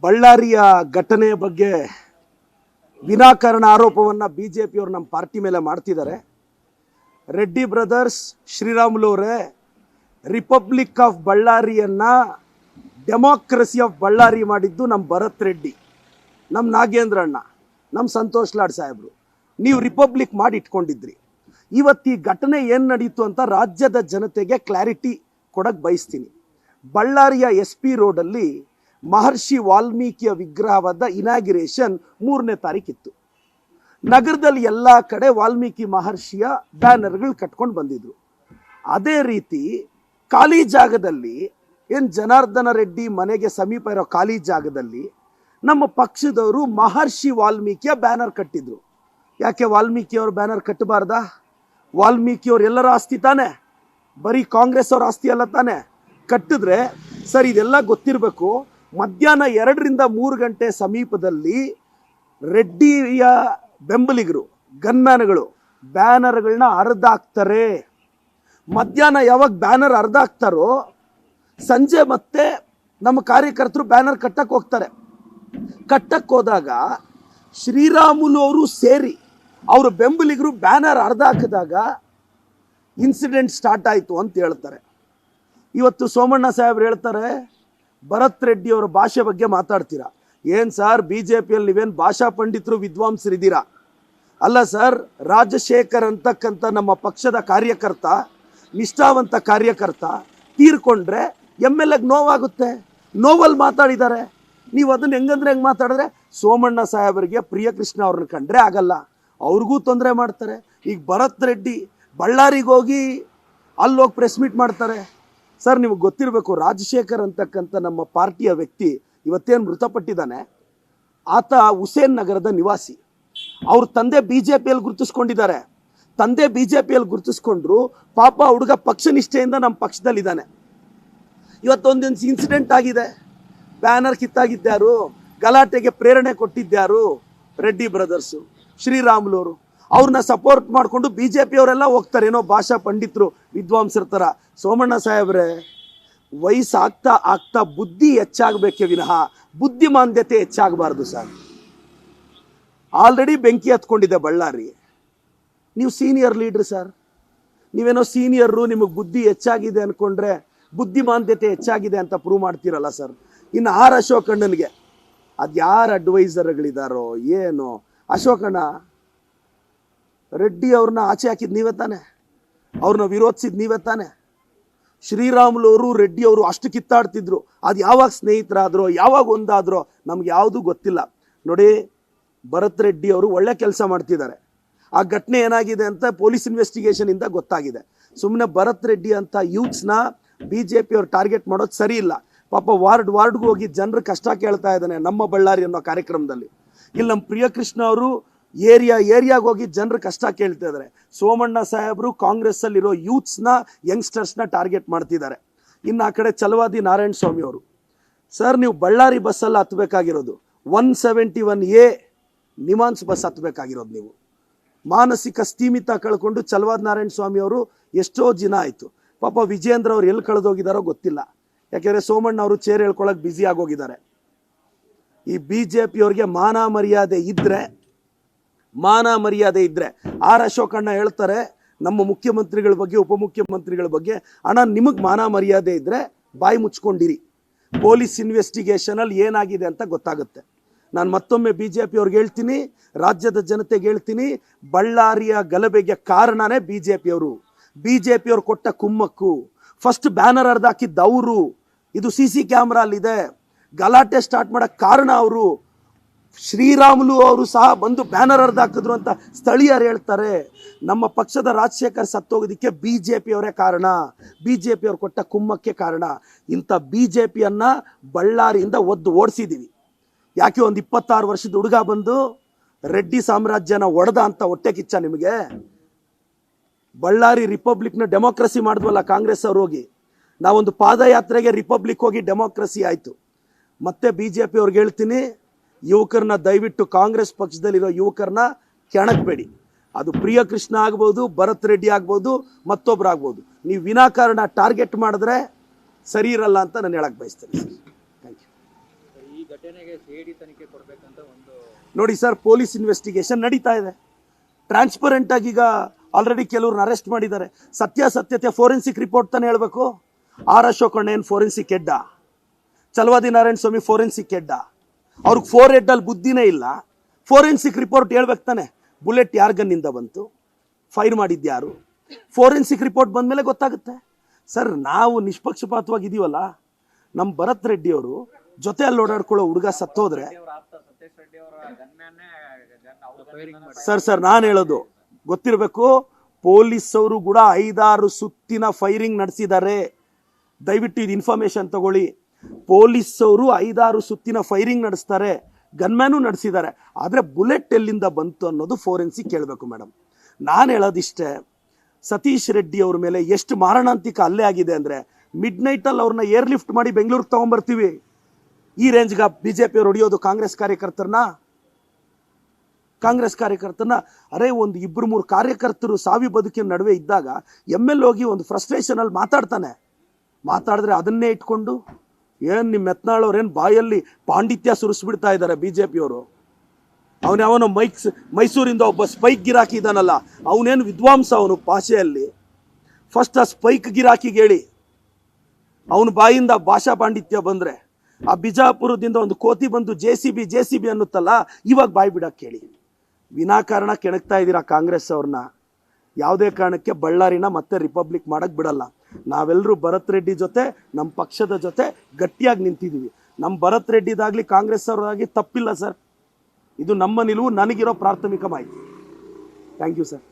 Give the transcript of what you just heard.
ಬಳ್ಳಾರಿಯ ಘಟನೆಯ ಬಗ್ಗೆ ವಿನಾಕಾರಣ ಆರೋಪವನ್ನು ಬಿಜೆಪಿಯವರು ನಮ್ಮ ಪಾರ್ಟಿ ಮೇಲೆ ಮಾಡ್ತಿದ್ದಾರೆ. ರೆಡ್ಡಿ ಬ್ರದರ್ಸ್, ಶ್ರೀರಾಮುಲು ಅವರೇ, ರಿಪಬ್ಲಿಕ್ ಆಫ್ ಬಳ್ಳಾರಿಯನ್ನ ಡೆಮಾಕ್ರಸಿ ಆಫ್ ಬಳ್ಳಾರಿ ಮಾಡಿದ್ದು ನಮ್ಮ ಭರತ್ ರೆಡ್ಡಿ, ನಮ್ಮ ನಾಗೇಂದ್ರ ಅಣ್ಣ, ನಮ್ಮ ಸಂತೋಷ್ ಲಾಡ್ ಸಾಹೇಬರು. ನೀವು ರಿಪಬ್ಲಿಕ್ ಮಾಡಿ ಇಟ್ಕೊಂಡಿದ್ರಿ. ಇವತ್ತು ಈ ಘಟನೆ ಏನು ನಡೀತು ಅಂತ ರಾಜ್ಯದ ಜನತೆಗೆ ಕ್ಲಾರಿಟಿ ಕೊಡಕ್ಕೆ ಬಯಸ್ತೀನಿ. ಬಳ್ಳಾರಿಯ SP ರೋಡಲ್ಲಿ ಮಹರ್ಷಿ ವಾಲ್ಮೀಕಿಯ ವಿಗ್ರಹವಾದ ಇನಾಗ್ಯುರೇಷನ್ 3ನೇ ತಾರೀಕಿತ್ತು. ನಗರದಲ್ಲಿ ಎಲ್ಲ ಕಡೆ ವಾಲ್ಮೀಕಿ ಮಹರ್ಷಿಯ ಬ್ಯಾನರ್ಗಳು ಕಟ್ಕೊಂಡು ಬಂದಿದ್ರು. ಅದೇ ರೀತಿ ಖಾಲಿ ಜಾಗದಲ್ಲಿ ಏನು ಜನಾರ್ದನ ರೆಡ್ಡಿ ಮನೆಗೆ ಸಮೀಪ ಇರೋ ಖಾಲಿ ಜಾಗದಲ್ಲಿ ನಮ್ಮ ಪಕ್ಷದವರು ಮಹರ್ಷಿ ವಾಲ್ಮೀಕಿಯ ಬ್ಯಾನರ್ ಕಟ್ಟಿದ್ರು. ಯಾಕೆ ವಾಲ್ಮೀಕಿಯವ್ರ ಬ್ಯಾನರ್ ಕಟ್ಟಬಾರ್ದಾ? ವಾಲ್ಮೀಕಿಯವ್ರು ಎಲ್ಲರ ಆಸ್ತಿ ತಾನೆ, ಬರೀ ಕಾಂಗ್ರೆಸ್ ಅವ್ರ ಆಸ್ತಿ ಅಲ್ಲ ತಾನೆ. ಕಟ್ಟಿದ್ರೆ ಸರ್, ಇದೆಲ್ಲ ಗೊತ್ತಿರಬೇಕು. ಮಧ್ಯಾಹ್ನ 2 ರಿಂದ 3 ಗಂಟೆ ಸಮೀಪದಲ್ಲಿ ರೆಡ್ಡಿಯ ಬೆಂಬಲಿಗರು, ಗನ್ಮ್ಯಾನ್ಗಳು ಬ್ಯಾನರ್ಗಳನ್ನ ಹರಿದಾಕ್ತಾರೆ. ಮಧ್ಯಾಹ್ನ ಯಾವಾಗ ಬ್ಯಾನರ್ ಹರಿದಾಕ್ತಾರೋ ಸಂಜೆ ಮತ್ತೆ ನಮ್ಮ ಕಾರ್ಯಕರ್ತರು ಬ್ಯಾನರ್ ಕಟ್ಟಕ್ಕೆ ಹೋಗ್ತಾರೆ. ಕಟ್ಟಕ್ಕೆ ಹೋದಾಗ ಶ್ರೀರಾಮುಲು ಅವರು ಸೇರಿ ಅವರ ಬೆಂಬಲಿಗರು ಬ್ಯಾನರ್ ಹರಿದಾಕಿದಾಗ ಇನ್ಸಿಡೆಂಟ್ ಸ್ಟಾರ್ಟ್ ಆಯಿತು ಅಂತ ಹೇಳ್ತಾರೆ. ಇವತ್ತು ಸೋಮಣ್ಣ ಸಾಹೇಬ್ರು ಹೇಳ್ತಾರೆ, ಭರತ್ ರೆಡ್ಡಿ ಅವರ ಭಾಷೆ ಬಗ್ಗೆ ಮಾತಾಡ್ತೀರಾ. ಏನು ಸರ್, BJPಯಲ್ಲಿ ನೀವೇನು ಭಾಷಾ ಪಂಡಿತರು ವಿದ್ವಾಂಸರಿದ್ದೀರಾ? ಅಲ್ಲ ಸರ್, ರಾಜಶೇಖರ್ ಅಂತಕ್ಕಂಥ ನಮ್ಮ ಪಕ್ಷದ ಕಾರ್ಯಕರ್ತ, ನಿಷ್ಠಾವಂತ ಕಾರ್ಯಕರ್ತ ತೀರ್ಕೊಂಡ್ರೆ MLAಗೆ ನೋವಾಗುತ್ತೆ. ನೋವಲ್ಲಿ ಮಾತಾಡಿದ್ದಾರೆ. ನೀವು ಅದನ್ನು ಹೆಂಗಂದ್ರೆ ಹೆಂಗೆ ಮಾತಾಡಿದ್ರೆ ಸೋಮಣ್ಣ ಸಾಹೇಬರಿಗೆ ಪ್ರಿಯಕೃಷ್ಣ ಅವ್ರನ್ನ ಕಂಡ್ರೆ ಆಗಲ್ಲ, ಅವ್ರಿಗೂ ತೊಂದರೆ ಮಾಡ್ತಾರೆ. ಈಗ ಭರತ್ ರೆಡ್ಡಿ ಬಳ್ಳಾರಿಗೆ ಹೋಗಿ ಅಲ್ಲೋಗಿ ಪ್ರೆಸ್ ಮೀಟ್ ಮಾಡ್ತಾರೆ. ಸರ್, ನಿಮಗೆ ಗೊತ್ತಿರಬೇಕು, ರಾಜಶೇಖರ್ ಅಂತಕ್ಕಂಥ ನಮ್ಮ ಪಾರ್ಟಿಯ ವ್ಯಕ್ತಿ ಇವತ್ತೇನು ಮೃತಪಟ್ಟಿದ್ದಾನೆ, ಆತ ಹುಸೇನ್ ನಗರದ ನಿವಾಸಿ. ಅವ್ರ ತಂದೆ BJPಯಲ್ಲಿ ಗುರುತಿಸ್ಕೊಂಡಿದ್ದಾರೆ. ತಂದೆ BJPಯಲ್ಲಿ ಗುರುತಿಸ್ಕೊಂಡ್ರು. ಪಾಪ ಹುಡುಗ ಪಕ್ಷ ನಿಷ್ಠೆಯಿಂದ ನಮ್ಮ ಪಕ್ಷದಲ್ಲಿದ್ದಾನೆ. ಇವತ್ತೊಂದು ಇನ್ಸಿಡೆಂಟ್ ಆಗಿದೆ. ಬ್ಯಾನರ್ ಕಿತ್ತಾಗಿದ್ದಾರು, ಗಲಾಟೆಗೆ ಪ್ರೇರಣೆ ಕೊಟ್ಟಿದ್ದಾರು ರೆಡ್ಡಿ ಬ್ರದರ್ಸು, ಶ್ರೀರಾಮುಲು ಅವರು. ಅವ್ರನ್ನ ಸಪೋರ್ಟ್ ಮಾಡಿಕೊಂಡು BJPಯವರೆಲ್ಲ ಹೋಗ್ತಾರೆ, ಏನೋ ಭಾಷಾ ಪಂಡಿತರು ವಿದ್ವಾಂಸರ ಥರ. ಸೋಮಣ್ಣ ಸಾಹೇಬ್ರೆ, ವಯಸ್ಸು ಆಗ್ತಾ ಆಗ್ತಾ ಬುದ್ಧಿ ಹೆಚ್ಚಾಗಬೇಕೇ ವಿನಃ ಬುದ್ಧಿಮಾಂದ್ಯತೆ ಹೆಚ್ಚಾಗಬಾರ್ದು ಸರ್. ಆಲ್ರೆಡಿ ಬೆಂಕಿ ಹತ್ಕೊಂಡಿದೆ ಬಳ್ಳಾರಿ. ನೀವು ಸೀನಿಯರ್ ಲೀಡ್ರ್ ಸರ್, ನೀವೇನೋ ಸೀನಿಯರು, ನಿಮಗೆ ಬುದ್ಧಿ ಹೆಚ್ಚಾಗಿದೆ ಅಂದ್ಕೊಂಡ್ರೆ ಬುದ್ಧಿಮಾಂದ್ಯತೆ ಹೆಚ್ಚಾಗಿದೆ ಅಂತ ಪ್ರೂವ್ ಮಾಡ್ತೀರಲ್ಲ ಸರ್. ಇನ್ನು ಅಶೋಕಣ್ಣನಿಗೆ ಅದು ಯಾರು ಅಡ್ವೈಸರ್ಗಳಿದ್ದಾರೋ ಏನೋ. ಅಶೋಕಣ್ಣ ರೆಡ್ಡಿ ಅವ್ರನ್ನ ಆಚೆ ಹಾಕಿದ್ದು ನೀವೇ ತಾನೆ, ಅವ್ರನ್ನ ವಿರೋಧಿಸಿದ್ ನೀವೇ ತಾನೆ. ಶ್ರೀರಾಮುಲು ಅವರು ರೆಡ್ಡಿ ಅವರು ಅಷ್ಟು ಕಿತ್ತಾಡ್ತಿದ್ರು. ಅದು ಯಾವಾಗ ಸ್ನೇಹಿತರಾದ್ರೋ, ಯಾವಾಗ ಒಂದಾದ್ರೋ ನಮ್ಗೆ ಯಾವುದೂ ಗೊತ್ತಿಲ್ಲ. ನೋಡಿ, ಭರತ್ ರೆಡ್ಡಿ ಅವರು ಒಳ್ಳೆ ಕೆಲಸ ಮಾಡ್ತಿದ್ದಾರೆ. ಆ ಘಟನೆ ಏನಾಗಿದೆ ಅಂತ ಪೊಲೀಸ್ ಇನ್ವೆಸ್ಟಿಗೇಷನ್ ಇಂದ ಗೊತ್ತಾಗಿದೆ. ಸುಮ್ಮನೆ ಭರತ್ ರೆಡ್ಡಿ ಅಂತ ಯೂತ್ಸ್ನ BJPಯವ್ರು ಟಾರ್ಗೆಟ್ ಮಾಡೋದು ಸರಿ ಇಲ್ಲ. ಪಾಪ ವಾರ್ಡ್ಗೂ ಹೋಗಿ ಜನರು ಕಷ್ಟ ಕೇಳ್ತಾ ಇದ್ದಾನೆ ನಮ್ಮ ಬಳ್ಳಾರಿ ಅನ್ನೋ ಕಾರ್ಯಕ್ರಮದಲ್ಲಿ. ಇಲ್ಲಿ ನಮ್ಮ ಪ್ರಿಯಕೃಷ್ಣ ಅವರು ಏರಿಯಾಗೆ ಹೋಗಿ ಜನರು ಕಷ್ಟ ಕೇಳ್ತಾ ಇದ್ದಾರೆ. ಸೋಮಣ್ಣ ಸಾಹೇಬರು ಕಾಂಗ್ರೆಸ್ಸಲ್ಲಿರೋ ಯೂತ್ಸ್ನ, ಯಂಗ್ಸ್ಟರ್ಸ್ನ ಟಾರ್ಗೆಟ್ ಮಾಡ್ತಿದ್ದಾರೆ. ಇನ್ನು ಆ ಕಡೆ ಛಲವಾದಿ ನಾರಾಯಣ ಸ್ವಾಮಿ ಅವರು. ಸರ್, ನೀವು ಬಳ್ಳಾರಿ ಬಸ್ಸಲ್ಲಿ ಹತ್ತಬೇಕಾಗಿರೋದು 171A ನಿಮಾನ್ಸ್ ಬಸ್ ಹತ್ತಬೇಕಾಗಿರೋದು. ನೀವು ಮಾನಸಿಕ ಸ್ಥೀಮಿತ ಕಳ್ಕೊಂಡು ಛಲವಾದಿ ನಾರಾಯಣ ಸ್ವಾಮಿ ಅವರು ಎಷ್ಟೋ ದಿನ ಆಯಿತು. ಪಾಪ ವಿಜೇಂದ್ರ ಅವ್ರು ಎಲ್ಲಿ ಕಳೆದೋಗಿದಾರೋ ಗೊತ್ತಿಲ್ಲ. ಯಾಕೆಂದರೆ ಸೋಮಣ್ಣ ಅವರು ಚೇರ್ ಹೇಳ್ಕೊಳಕ್ಕೆ ಬ್ಯುಸಿ ಆಗೋಗಿದ್ದಾರೆ. ಈ BJPಯವ್ರಿಗೆ ಮಾನ ಮರ್ಯಾದೆ ಇದ್ದರೆ ಅಶೋಕಣ್ಣ ಹೇಳ್ತಾರೆ ನಮ್ಮ ಮುಖ್ಯಮಂತ್ರಿಗಳ ಬಗ್ಗೆ, ಉಪಮುಖ್ಯಮಂತ್ರಿಗಳ ಬಗ್ಗೆ, ಅಣ್ಣ ನಿಮಗೆ ಮಾನ ಮರ್ಯಾದೆ ಇದ್ದರೆ ಬಾಯಿ ಮುಚ್ಕೊಂಡಿರಿ. ಪೊಲೀಸ್ ಇನ್ವೆಸ್ಟಿಗೇಷನಲ್ಲಿ ಏನಾಗಿದೆ ಅಂತ ಗೊತ್ತಾಗುತ್ತೆ. ನಾನು ಮತ್ತೊಮ್ಮೆ BJPಯವ್ರಿಗೆ ಹೇಳ್ತೀನಿ, ರಾಜ್ಯದ ಜನತೆಗೆ ಹೇಳ್ತೀನಿ, ಬಳ್ಳಾರಿಯ ಗಲಭೆಗೆ ಕಾರಣನೇ BJPಯವರು ಕೊಟ್ಟ ಕುಮ್ಮಕ್ಕು. ಫಸ್ಟ್ ಬ್ಯಾನರ್ ಹರಿದಾಕಿದ್ದ ಅವರು. ಇದು CC ಕ್ಯಾಮ್ರಾ ಅಲ್ಲಿದೆ. ಗಲಾಟೆ ಸ್ಟಾರ್ಟ್ ಮಾಡೋಕ್ಕೆ ಕಾರಣ ಅವರು. ಶ್ರೀರಾಮುಲು ಅವರು ಸಹ ಬಂದು ಬ್ಯಾನರ್ ಹರಿದಾಕಿದ್ರು ಅಂತ ಸ್ಥಳೀಯರು ಹೇಳ್ತಾರೆ. ನಮ್ಮ ಪಕ್ಷದ ರಾಜಶೇಖರ್ ಸತ್ತೋಗೋದಕ್ಕೆ BJPಯವರೇ ಕಾರಣ, BJPಯವ್ರು ಕೊಟ್ಟ ಕುಮ್ಮಕ್ಕೆ ಕಾರಣ. ಇಂಥ BJPಯನ್ನ ಬಳ್ಳಾರಿಯಿಂದ ಓಡಿಸಿದ್ದೀವಿ. ಯಾಕೆ ಒಂದು 26 ವರ್ಷದ ಹುಡುಗ ಬಂದು ರೆಡ್ಡಿ ಸಾಮ್ರಾಜ್ಯನ ಒಡೆದ ಅಂತ ಹೊಟ್ಟೆ ಕಿಚ್ಚ ನಿಮಗೆ? ಬಳ್ಳಾರಿ ರಿಪಬ್ಲಿಕ್ನ ಡೆಮೋಕ್ರಸಿ ಮಾಡಿದ್ವಲ್ಲ ಕಾಂಗ್ರೆಸ್ ಅವ್ರು ಹೋಗಿ. ನಾವೊಂದು ಪಾದಯಾತ್ರೆಗೆ ರಿಪಬ್ಲಿಕ್ ಹೋಗಿ ಡೆಮೋಕ್ರಸಿ ಆಯಿತು. ಮತ್ತೆ BJPಯವ್ರಿಗೆ ಹೇಳ್ತೀನಿ, ಯುವಕರನ್ನ ದಯವಿಟ್ಟು, ಕಾಂಗ್ರೆಸ್ ಪಕ್ಷದಲ್ಲಿರೋ ಯುವಕರನ್ನ ಕೆಣಕಬೇಡಿ. ಅದು ಪ್ರಿಯಕೃಷ್ಣ ಆಗ್ಬೋದು, ಭರತ್ ರೆಡ್ಡಿ ಆಗ್ಬೋದು, ಮತ್ತೊಬ್ರು ಆಗ್ಬೋದು. ನೀವು ವಿನಾಕಾರಣ ಟಾರ್ಗೆಟ್ ಮಾಡಿದ್ರೆ ಸರಿ ಇರಲ್ಲ ಅಂತ ನಾನು ಹೇಳಕ್ಕೆ ಬಯಸ್ತೇನೆ ಸರ್. Thank you. ಘಟನೆಗೆ ಸಿಐಡಿ ತನಿಖೆ ಕೊಡಬೇಕಂತ ಒಂದು ನೋಡಿ ಸರ್, ಪೊಲೀಸ್ ಇನ್ವೆಸ್ಟಿಗೇಷನ್ ನಡೀತಾ ಇದೆ. ಟ್ರಾನ್ಸ್ಪರೆಂಟ್ ಆಗಿ ಈಗ ಆಲ್ರೆಡಿ ಕೆಲವ್ರನ್ನ ಅರೆಸ್ಟ್ ಮಾಡಿದ್ದಾರೆ. ಸತ್ಯಾಸತ್ಯತೆ ಫೋರೆನ್ಸಿಕ್ ರಿಪೋರ್ಟ್ ತಾನೇ ಹೇಳಬೇಕು. ಆರ್ ಅಶೋಕಣ್ಣ ಏನು ಫೋರೆನ್ಸಿಕ್ ಹೆಡ್ಡ? ಚಲವಾದಿ ನಾರಾಯಣ ಸ್ವಾಮಿ ಫೋರೆನ್ಸಿಕ್ ಹೆಡ್ಡ? ಅವ್ರಿಗೆ 4 ಹೆಡ್ ಅಲ್ಲಿ ಬುದ್ಧಿನೇ ಇಲ್ಲ. ಫೋರೆನ್ಸಿಕ್ ರಿಪೋರ್ಟ್ ಹೇಳ್ಬೇಕು ತಾನೆ. ಬುಲೆಟ್ ಯಾರ ಗನ್ನಿಂದ ಬಂತು, ಫೈರ್ ಮಾಡಿದ್ಯಾರು, ಫೋರೆನ್ಸಿಕ್ ರಿಪೋರ್ಟ್ ಬಂದಮೇಲೆ ಗೊತ್ತಾಗುತ್ತೆ ಸರ್. ನಾವು ನಿಷ್ಪಕ್ಷಪಾತವಾಗಿದ್ದೀವಲ್ಲ. ನಮ್ಮ ಭರತ್ ರೆಡ್ಡಿ ಅವರು ಜೊತೆಯಲ್ಲಿ ಓಡಾಡ್ಕೊಳ್ಳೋ ಹುಡುಗ ಸತ್ತೋದ್ರೆ ಸರ್ ನಾನು ಹೇಳೋದು ಗೊತ್ತಿರಬೇಕು. ಪೊಲೀಸ್ ಅವರು ಕೂಡ 5-6 ಸುತ್ತಿನ ಫೈರಿಂಗ್ ನಡೆಸಿದ್ದಾರೆ. ದಯವಿಟ್ಟು ಇದು ಇನ್ಫಾರ್ಮೇಶನ್ ತಗೊಳ್ಳಿ. ಪೊಲೀಸ್ ಅವರು 5-6 ಸುತ್ತಿನ ಫೈರಿಂಗ್ ನಡೆಸ್ತಾರೆ, ಗನ್ಮ್ಯಾನು ನಡೆಸಿದ್ದಾರೆ. ಆದರೆ ಬುಲೆಟ್ ಎಲ್ಲಿಂದ ಬಂತು ಅನ್ನೋದು ಫೋರೆನ್ಸಿಕ್ ಕೇಳಬೇಕು ಮೇಡಮ್. ನಾನು ಹೇಳೋದಿಷ್ಟೇ, ಸತೀಶ್ ರೆಡ್ಡಿ ಅವ್ರ ಮೇಲೆ ಎಷ್ಟು ಮಾರಣಾಂತಿಕ ಹಲ್ಲೆ ಆಗಿದೆ ಅಂದರೆ, ಮಿಡ್ ನೈಟಲ್ಲಿ ಅವ್ರನ್ನ ಏರ್ ಲಿಫ್ಟ್ ಮಾಡಿ ಬೆಂಗಳೂರಿಗೆ ತೊಗೊಂಬರ್ತೀವಿ. ಈ ರೇಂಜ್ಗೆ BJP ಅವ್ರು ಹೊಡೆಯೋದು ಕಾಂಗ್ರೆಸ್ ಕಾರ್ಯಕರ್ತರನ್ನ. ಅರೆ, ಒಂದು 2-3 ಕಾರ್ಯಕರ್ತರು ಸಾವಿ ಬದುಕಿನ ನಡುವೆ ಇದ್ದಾಗ ML ಹೋಗಿ ಒಂದು ಫ್ರಸ್ಟ್ರೇಷನ್ ಅಲ್ಲಿ ಮಾತಾಡಿದ್ರೆ ಅದನ್ನೇ ಇಟ್ಕೊಂಡು ಏನು ನಿಮ್ಮ ಯತ್ನಾಳವ್ರೇನು ಬಾಯಲ್ಲಿ ಪಾಂಡಿತ್ಯ ಸುರಿಸ್ಬಿಡ್ತಾ ಇದ್ದಾರೆ BJP ಅವರು. ಅವನವನು ಮೈಸೂರಿಂದ ಒಬ್ಬ ಸ್ಪೈಕ್ ಗಿರಾಕಿ ಇದ್ದಾನಲ್ಲ, ಅವನೇನು ವಿದ್ವಾಂಸ ಅವನು ಭಾಷೆಯಲ್ಲಿ. ಫಸ್ಟ್ ಆ ಸ್ಪೈಕ್ ಗಿರಾಕಿಗೆ ಹೇಳಿ, ಅವನ ಬಾಯಿಂದ ಭಾಷಾ ಪಾಂಡಿತ್ಯ ಬಂದರೆ, ಆ ಬಿಜಾಪುರದಿಂದ ಒಂದು ಕೋತಿ ಬಂದು JCB ಅನ್ನುತ್ತಲ್ಲ, ಇವಾಗ ಬಾಯಿ ಬಿಡಕ್ಕೆ ಹೇಳಿ. ವಿನಾಕಾರಣ ಕೆಣಕ್ತಾ ಇದ್ದೀರಾ ಕಾಂಗ್ರೆಸ್ ಅವ್ರನ್ನ. ಯಾವುದೇ ಕಾರಣಕ್ಕೆ ಬಳ್ಳಾರಿನ ಮತ್ತೆ ರಿಪಬ್ಲಿಕ್ ಮಾಡಕ್ಕೆ ಬಿಡಲ್ಲ. ನಾವೆಲ್ಲರೂ ಭರತ್ ರೆಡ್ಡಿ ಜೊತೆ, ನಮ್ಮ ಪಕ್ಷದ ಜೊತೆ ಗಟ್ಟಿಯಾಗಿ ನಿಂತಿದ್ದೀವಿ. ನಮ್ಮ ಭರತ್ ರೆಡ್ಡಿದಾಗಲಿ ಕಾಂಗ್ರೆಸ್ ಅವರಾಗಿ ತಪ್ಪಿಲ್ಲ ಸರ್. ಇದು ನಮ್ಮ ನಿಲುವು, ನನಗಿರೋ ಪ್ರಾಥಮಿಕ ಮಾಹಿತಿ. Thank you sir.